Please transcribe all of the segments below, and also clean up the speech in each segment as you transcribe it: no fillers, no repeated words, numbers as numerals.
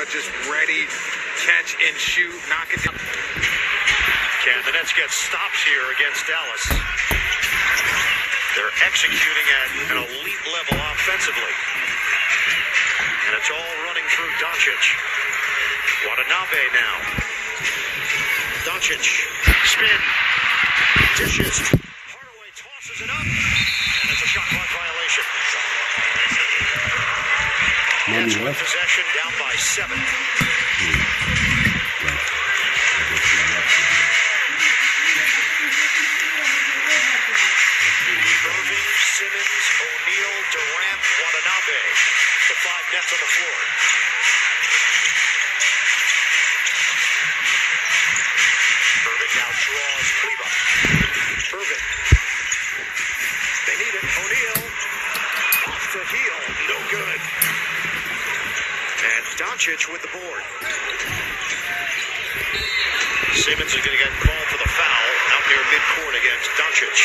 but just ready, catch and shoot, knock it down. Can the Nets get stops here against Dallas? They're executing at an elite level offensively. And it's all running through Doncic. Watanabe now. Doncic, spin, dishes. Hardaway tosses it up, and it's a shot clock violation. Nets with possession, down by 7. Irving, Simmons, O'Neal, Durant, Watanabe. The 5 Nets on the floor. Irving now draws Kleba. Irving. They need it. O'Neal. Off the heel. No good. And Doncic with the board. Simmons is going to get called for the foul out near midcourt against Doncic.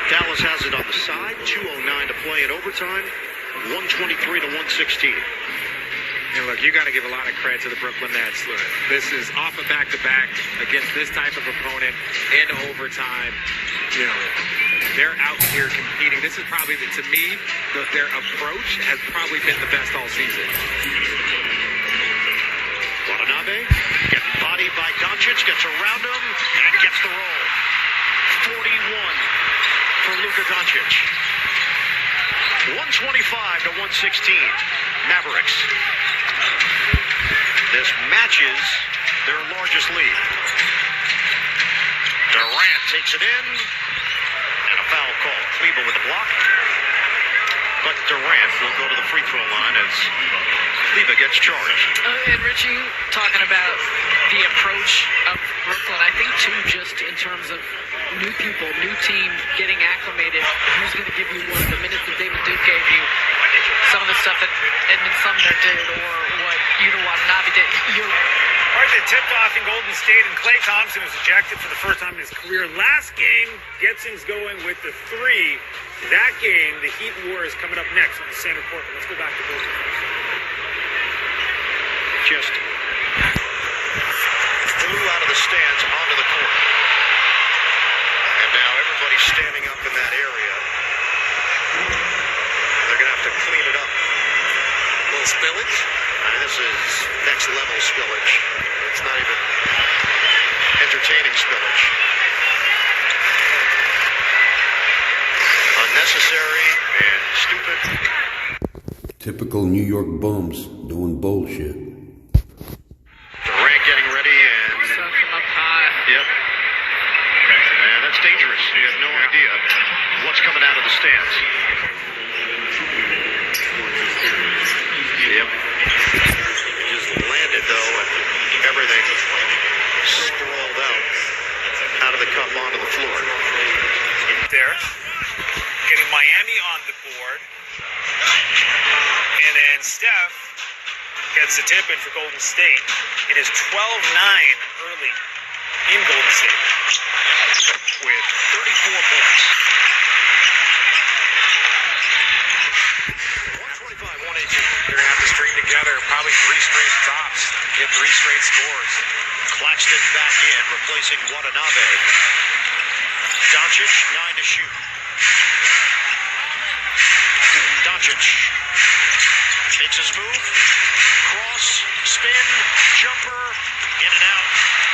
Dallas has it on the side. 2:09 to play in overtime. 123 to 116. And look, you got to give a lot of credit to the Brooklyn Nets. Look, this is off a back-to-back against this type of opponent in overtime. You know, they're out here competing. This is probably, to me, their approach has probably been the best all season. Watanabe getting bodied by Doncic, gets around him, and gets the roll. 41 for Luka Doncic. 125 to 116. Mavericks. This matches their largest lead. Durant takes it in, and a foul call. Kleba with the block. But Durant will go to the free throw line as Kleba gets charged. And Richie, talking about the approach of Brooklyn, I think too, just in terms of new people, new team, getting acclimated, who's going to give you one of the minutes that David Duke gave you, some of the stuff that Edmund Sumner did, or what Yuta Watanabe did. All right, the tip-off in Golden State, and Klay Thompson was ejected for the first time in his career. Last game gets things going with the 3. That game, the Heat War, is coming up next on the center court. Let's go back to Golden State. Just flew out of the stands onto the court. And now everybody's standing up in that area. They're going to have to clean it up. A little spillage? I mean, this is next level spillage. It's not even entertaining spillage. Unnecessary and stupid. Typical New York bums doing bullshit. Durant getting ready and... Suck him up high. Yep. And that's dangerous. You have no idea what's coming out of the stands. Yep. He just landed, though, and everything sprawled out of the cup onto the floor. There. Getting Miami on the board. And then Steph gets the tip in for Golden State. It is 12-9 early in Golden State with 34 points. 125, 118. They're going to have to string together probably 3 straight stops, get 3 straight scores. Claxton back in, replacing Watanabe. Doncic, 9 to shoot. Doncic makes his move. Cross, spin, jumper, in and out.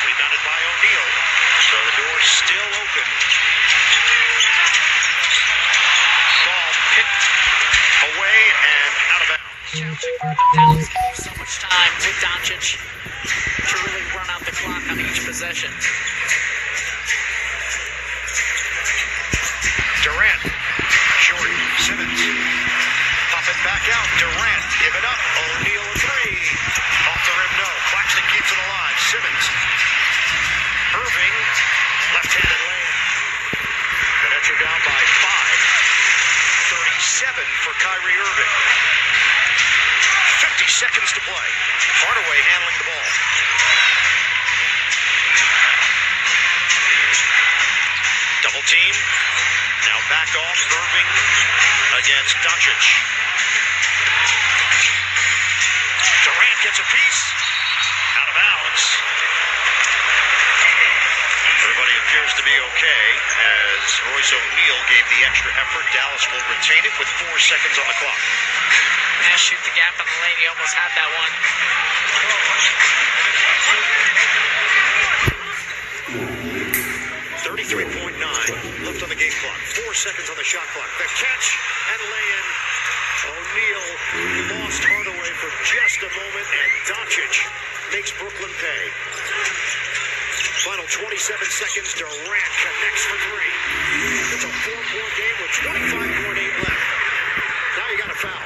Rebounded by O'Neal. So the door's still open. Ball picked away and out of bounds. Challenging for the Dallas can use so much time with Doncic to really run out the clock on each possession. Durant, Jordan, Simmons. Pop it back out. Durant, give it up. O'Neal a 3. Off the rim, no. Claxton keeps it alive. Simmons. Irving, left-handed lane. The Nets are down by 5. 37 for Kyrie Irving. 50 seconds to play. Hardaway handling the ball. Double team. Now back off. Irving against Doncic. piece. Out of bounds. Everybody appears to be okay as Royce O'Neal gave the extra effort. Dallas will retain it with 4 seconds on the clock. Yeah, shoot the gap on the lane. He almost had that one. 33.9 left on the game clock. 4 seconds on the shot clock. The catch and lay-in. O'Neal lost Hardaway for just a moment, and Doncic makes Brooklyn pay. Final 27 seconds. Durant connects for three. It's a 4-point game with 25.8 left. Now you got a foul.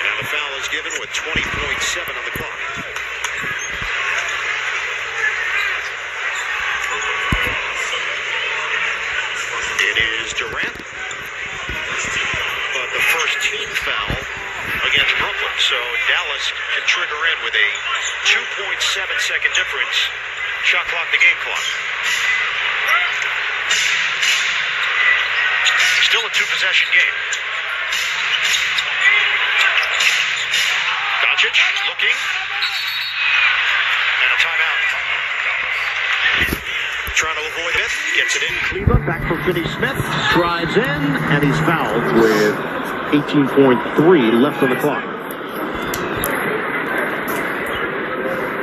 And the foul is given with 20.7 on the clock. It is Durant, but the first team foul against Brooklyn, so Dallas can trigger in with a 2.7-second difference. Shot clock to game clock. Still a two-possession game. Doncic looking, and a timeout. Trying to avoid it, gets it in. Cleveland back for Finney-Smith, strides in, and he's fouled with 18.3 left on the clock.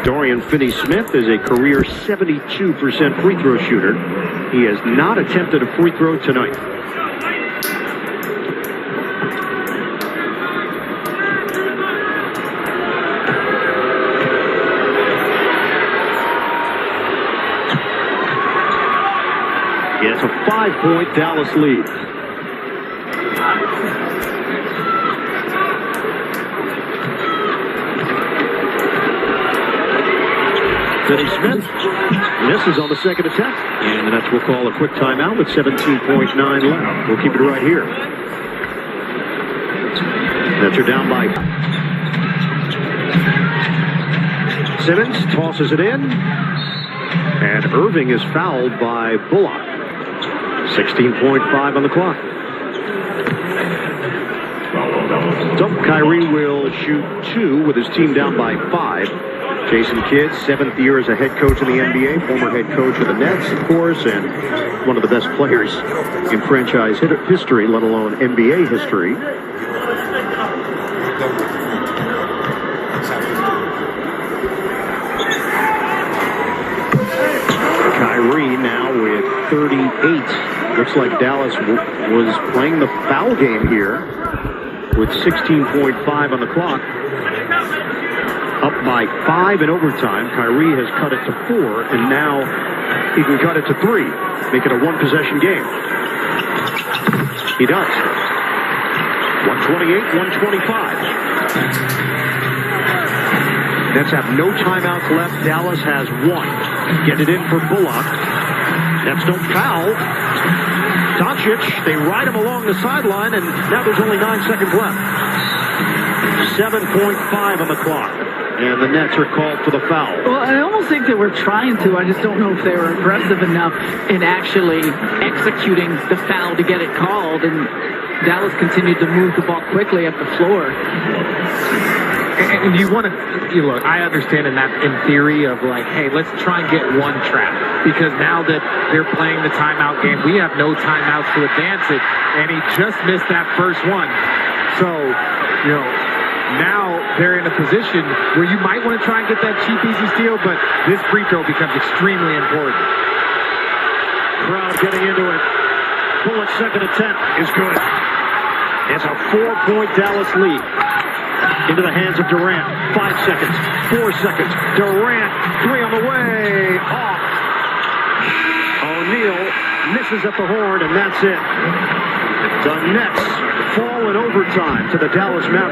Dorian Finney-Smith is a career 72% free throw shooter. He has not attempted a free throw tonight. It's a 5-point Dallas lead. Finney-Smith misses on the second attempt, and the Nets will call a quick timeout with 17.9 left. We'll keep it right here. Nets are down by. Simmons tosses it in, and Irving is fouled by Bullock. 16.5 on the clock. So Kyrie will shoot 2 with his team down by 5. Jason Kidd, 7th year as a head coach in the NBA, former head coach of the Nets, of course, and one of the best players in franchise history, let alone NBA history. Kyrie now with 38. Looks like Dallas was playing the foul game here with 16.5 on the clock. Up by 5 in overtime. Kyrie has cut it to 4, and now he can cut it to 3. Make it a one-possession game. He does. 128-125. Nets have no timeouts left. Dallas has 1. Get it in for Bullock. Nets don't foul. Doncic, they ride him along the sideline, and now there's only 9 seconds left. 7.5 on the clock, and the Nets are called for the foul. Well, I almost think they were trying to. I just don't know if they were aggressive enough in actually executing the foul to get it called, and Dallas continued to move the ball quickly up the floor. And you want to, look, I understand in theory of like, hey, let's try and get one trap. Because now that they're playing the timeout game, we have no timeouts to advance it. And he just missed that first one. So, now they're in a position where you might want to try and get that cheap, easy steal, but this free throw becomes extremely important. Crowd getting into it. Bullock's second attempt is good. It's a 4-point Dallas lead. Into the hands of Durant. 5 seconds. 4 seconds. Durant. 3 on the way. Off. O'Neal misses at the horn, and that's it. The Nets fall in overtime to the Dallas Mavericks.